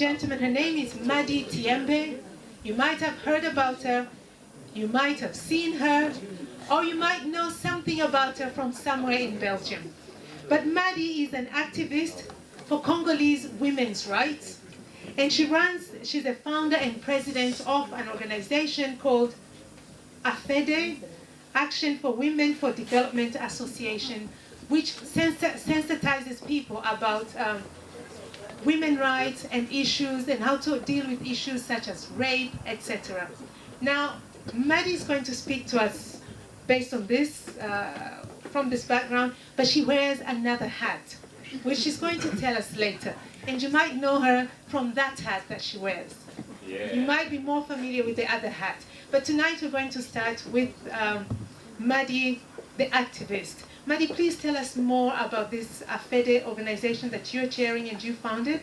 gentlemen, her name is Maddy TIEMBE. You might have heard about her, you might have seen her, or you might know something about her from somewhere in Belgium. But Maddy is an activist for Congolese women's rights, and she's a founder and president of an organization called AFEDE, Action for Women for Development Association, which sensitizes people about women's rights and issues and how to deal with issues such as rape, etc. Now, Maddy is going to speak to us based on this, from this background, but she wears another hat, which she's going to tell us later. And you might know her from that hat that she wears. Yeah. You might be more familiar with the other hat. But tonight we're going to start with Maddy, the activist. Maddy, please tell us more about this AFEDE organization that you're chairing and you founded.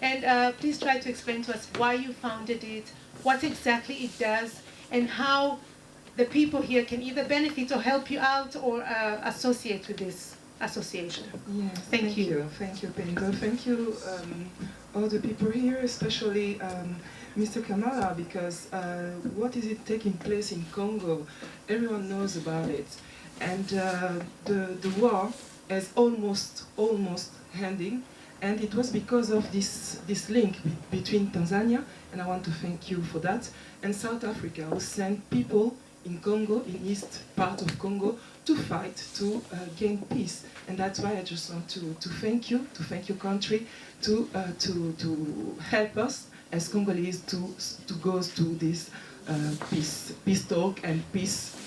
And please try to explain to us why you founded it, what exactly it does, and how the people here can either benefit or help you out or associate with this association. Yes, thank you. Thank you, Bengo. Thank you, all the people here, especially Mr. Kamala, because what is it taking place in Congo? Everyone knows about it. And the war is almost ending, and it was because of this link between Tanzania, and I want to thank you for that, and South Africa, who sent people in Congo, in east part of Congo, to fight to gain peace. And that's why I just want to thank you, to thank your country, to help us as Congolese to go to this peace talk and peace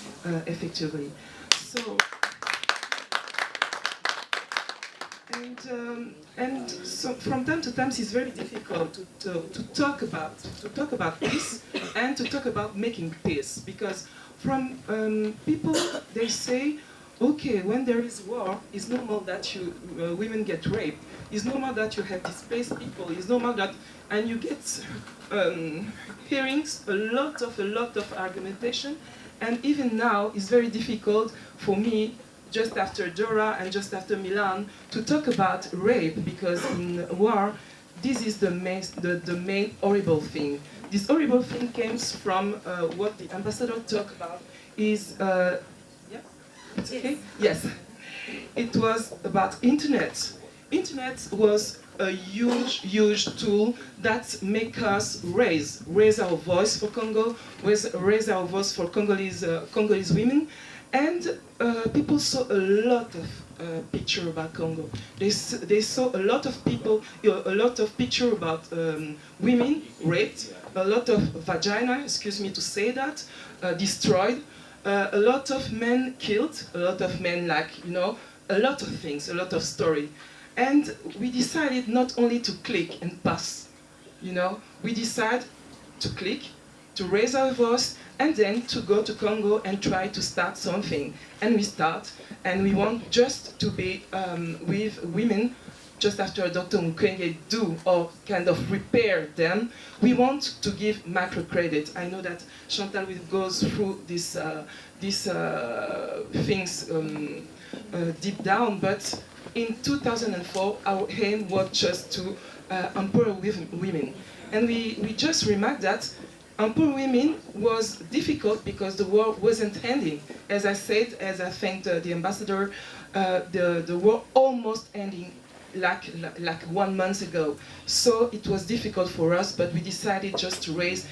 effectively. So, and so from time to time it's very difficult to talk about peace and to talk about making peace, because from people they say, okay, when there is war, it's normal that women get raped. It's normal that you have displaced people. It's normal that, and you get hearings, a lot of argumentation. And even now, it's very difficult for me, just after Dora and just after Milan, to talk about rape, because in war, this is the main horrible thing. This horrible thing comes from what the ambassador talked about is, yeah, it's okay? Yes. It was about internet. Internet was a huge tool that make us raise our voice for Congo, raise our voice for Congolese women, and people saw a lot of picture about Congo. They saw a lot of people, a lot of picture about women raped, a lot of vagina, excuse me to say that, destroyed, a lot of men killed, a lot of men like, you know, a lot of things, a lot of story. And we decided not only to click and pass, you know, we decided to click, to raise our voice, and then to go to Congo and try to start something. And we start, and we want just to be with women, just after Dr. Mukwege do or kind of repair them. We want to give microcredit. I know that Chantal will go through these things deep down, but in 2004, our aim was just to empower women. And we just remarked that empower women was difficult because the war wasn't ending. As I said, as I thanked the ambassador, the war almost ending like 1 month ago. So it was difficult for us, but we decided just to raise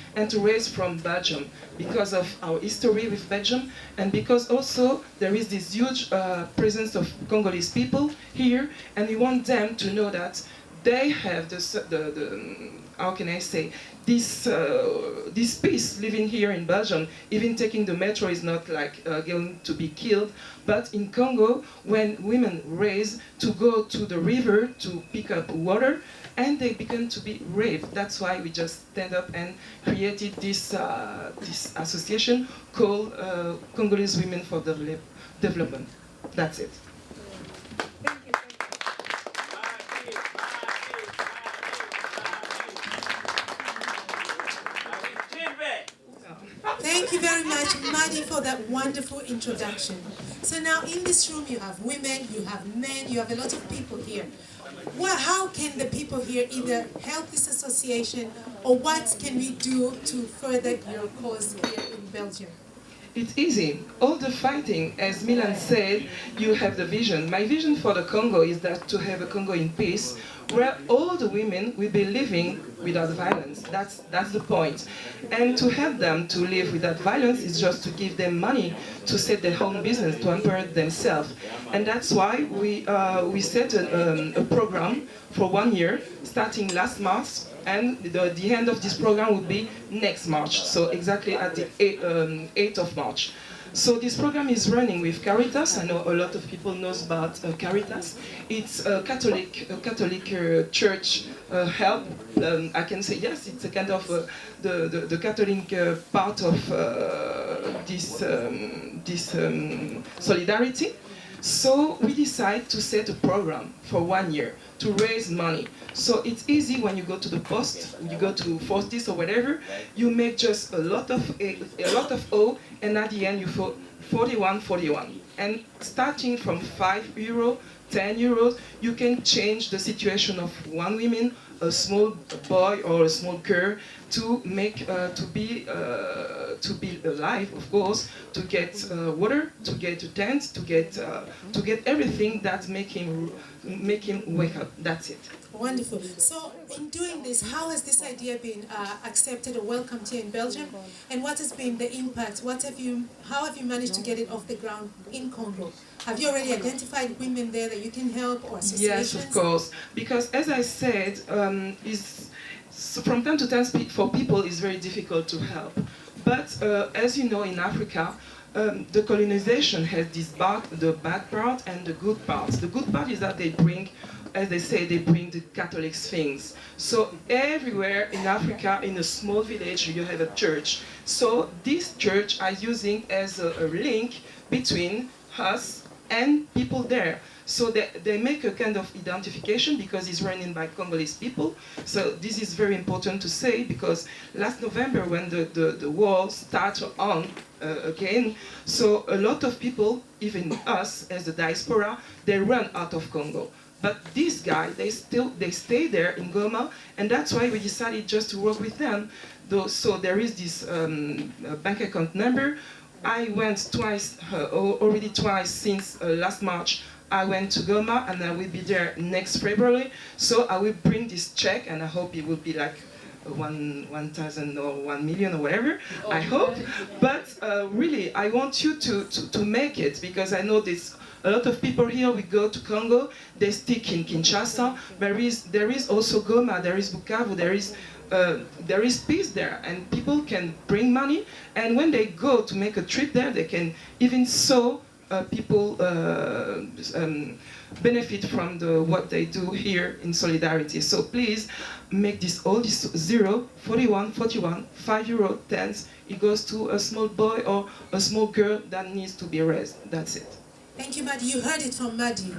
from Belgium because of our history with Belgium, and because also there is this huge presence of Congolese people here, and we want them to know that they have the how can I say, this peace living here in Belgium. Even taking the metro is not like going to be killed, but in Congo, when women raise to go to the river to pick up water, and they begin to be raped. That's why we just stand up and created this association called Congolese Women for Development. That's it. Thank you very much, Maddy, for that wonderful introduction. So now in this room you have women, you have men, you have a lot of people here. how can the people here either help this association, or what can we do to further your cause here in Belgium? It's easy. All the fighting, as Milan said, you have the vision. My vision for the Congo is that to have a Congo in peace, where all the women will be living without violence. That's the point. And to help them to live without violence is just to give them money to set their own business, to empower themselves. And that's why we set a program for 1 year, starting last March, and the end of this program will be next March, so exactly at the 8th of March. So this program is running with Caritas. I know a lot of people knows about Caritas. It's a Catholic church help. I can say yes, it's a kind of the Catholic part of this solidarity. So we decide to set a program for 1 year to raise money. So it's easy when you go to the post, you go to Fortis or whatever, you make just a lot of O, and at the end you put 41. And starting from €5, €10, you can change the situation of one woman, a small boy or a small girl, to make to be alive, of course, to get water, to get a tent, to get everything that make him wake up. That's it. Wonderful. So, in doing this, how has this idea been accepted or welcomed here in Belgium? And what has been the impact? How have you managed to get it off the ground in Congo? Have you already identified women there that you can help, or associations? Yes, of course. Because as I said, so from time to time, for people, it's very difficult to help. But as you know, in Africa, the colonization has the bad part and the good part. The good part is that they bring, as they say, they bring the Catholic things. So everywhere in Africa, in a small village, you have a church. So this church are using as a link between us and people there. So they make a kind of identification because it's running by Congolese people. So this is very important to say, because last November when the war started on again, so a lot of people, even us as the diaspora, they run out of Congo. But these guys, they stay there in Goma, and that's why we decided just to work with them. So there is this bank account number. I went already twice since last March. I went to Goma, and I will be there next February. So I will bring this check, and I hope it will be like 1,000 or 1 million or whatever. Oh, I hope. But really, I want you to make it, because I know this. A lot of people here, we go to Congo, they stick in Kinshasa. There is also Goma, there is Bukavu, there is peace there, and people can bring money. And when they go to make a trip there, they can even sow people benefit from what they do here in solidarity. So please make all this 0, 41, 5 euro, 10. It goes to a small boy or a small girl that needs to be raised. That's it. Thank you, Maddy. You heard it from Maddy.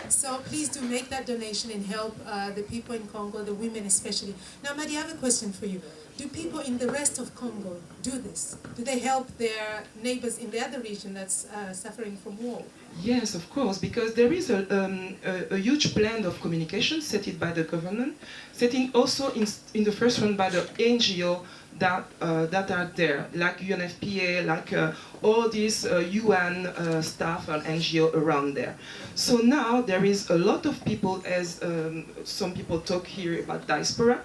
So please do make that donation and help the people in Congo, the women especially. Now, Maddy, I have a question for you. Do people in the rest of Congo do this? Do they help their neighbors in the other region that's suffering from war? Yes, of course, because there is a huge plan of communication set by the government, setting also in the first one by the NGO that are there, like UNFPA, like all these UN staff and NGO around there. So now there is a lot of people, as some people talk here about diaspora.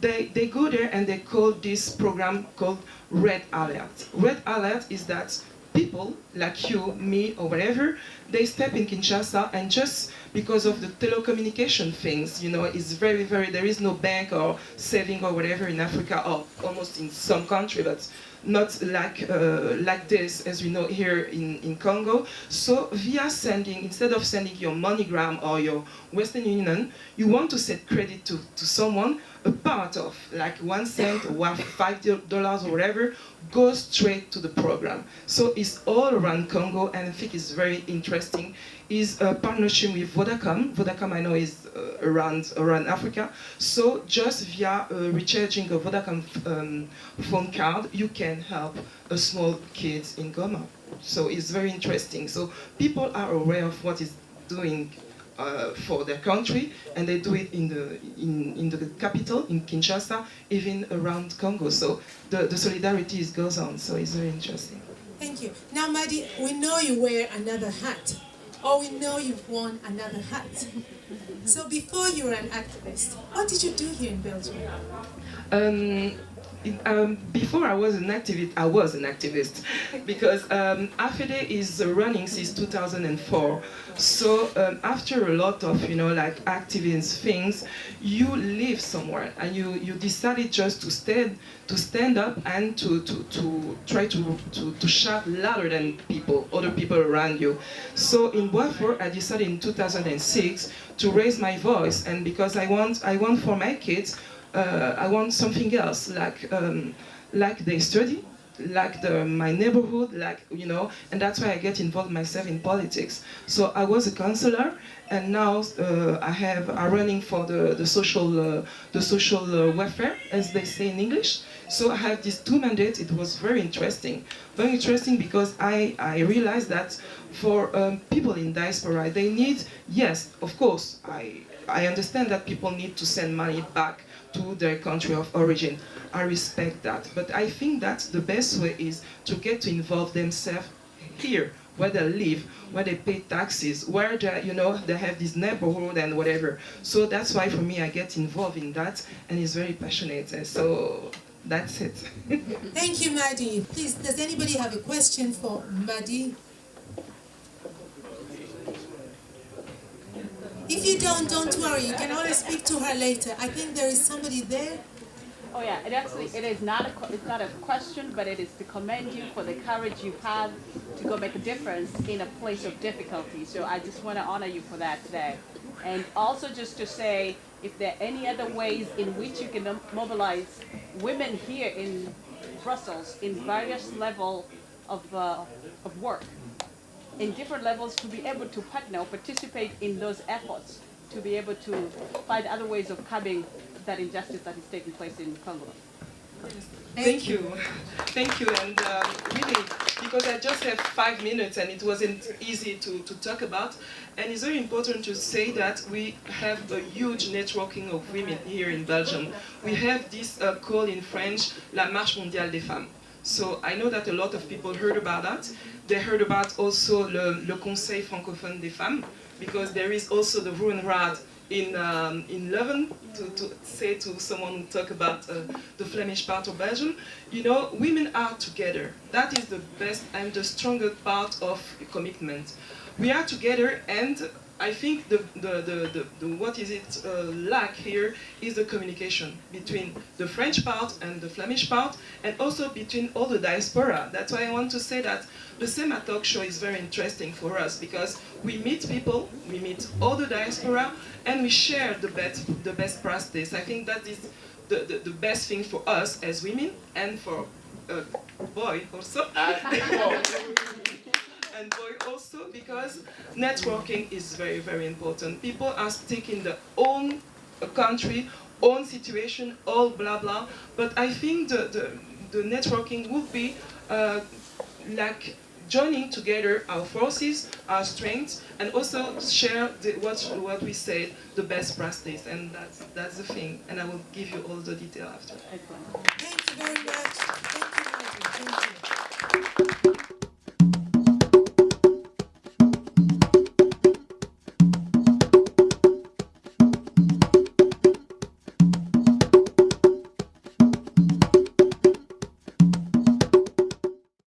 They go there and they call this program called Red Alert. Red Alert is that people like you, me, or whatever, they step in Kinshasa, and just because of the telecommunication things, you know, it's very, there is no bank or saving or whatever in Africa, or almost in some country, but not like this, as we know here in Congo. So via instead of sending your MoneyGram or your Western Union, you want to send credit to someone, a part of like 1 cent or $5 or whatever goes straight to the program. So it's all around Congo, and I think it's very interesting. Is a partnership with Vodacom. Vodacom, I know, is around Africa. So just via recharging a Vodacom phone card, you can help a small kids in Goma. So it's very interesting. So people are aware of what is doing for their country, and they do it in the capital, in Kinshasa, even around Congo. So the solidarity goes on, so it's very interesting. Thank you. Now, Maddy, we know you wear another hat, or we know you've worn another hat. So before you were an activist, what did you do here in Belgium? Before I was an activist because AFEDE is running since 2004. So after a lot of like activist things, you live somewhere and you decided just to stand up and to try to shout louder than other people around you. So in Boisfort, I decided in 2006 to raise my voice, and because I want for my kids. I want something else, like they study, like my neighborhood, and that's why I get involved myself in politics. So I was a councillor, and now I'm running for the social welfare, as they say in English. So I have these two mandates. It was very interesting because I realized that for people in diaspora, they need, yes, of course, I understand that people need to send money back to their country of origin. I respect that. But I think that the best way is to get to involve themselves here, where they live, where they pay taxes, where they have this neighborhood and whatever. So that's why for me I get involved in that, and it's very passionate. And so that's it. Thank you, Maddy. Please, does anybody have a question for Maddy? If you don't worry. You can always speak to her later. I think there is somebody there. Oh yeah, it is not a question, but it is to commend you for the courage you have to go make a difference in a place of difficulty. So I just want to honor you for that today. And also just to say, if there are any other ways in which you can mobilize women here in Brussels in various levels of work, in different levels, to be able to partner or participate in those efforts, to be able to find other ways of curbing that injustice that is taking place in Congo. Thank you. Thank you. And really, because I just have 5 minutes and it wasn't easy to talk about, and it's very important to say that we have a huge networking of women here in Belgium. We have this call in French, La Marche Mondiale des Femmes. So I know that a lot of people heard about that. They heard about also le Conseil francophone des femmes, because there is also the Vroenraad in Leuven, to say to someone who talk about the Flemish part of Belgium. Women are together. That is the best and the strongest part of commitment. We are together, and I think the what is it lack here is the communication between the French part and the Flemish part, and also between all the diaspora. That's why I want to say that the Sema talk show is very interesting for us, because we meet people, we meet all the diaspora, and we share the best practice. I think that is the best thing for us as women, and for boy also. And boy also, because networking is very, very important. People are stuck in their own country, own situation, all blah blah. But I think the networking would be like joining together our forces, our strengths, and also share what we said, the best practice, and that's the thing. And I will give you all the detail after. Thank you very much. Thank you.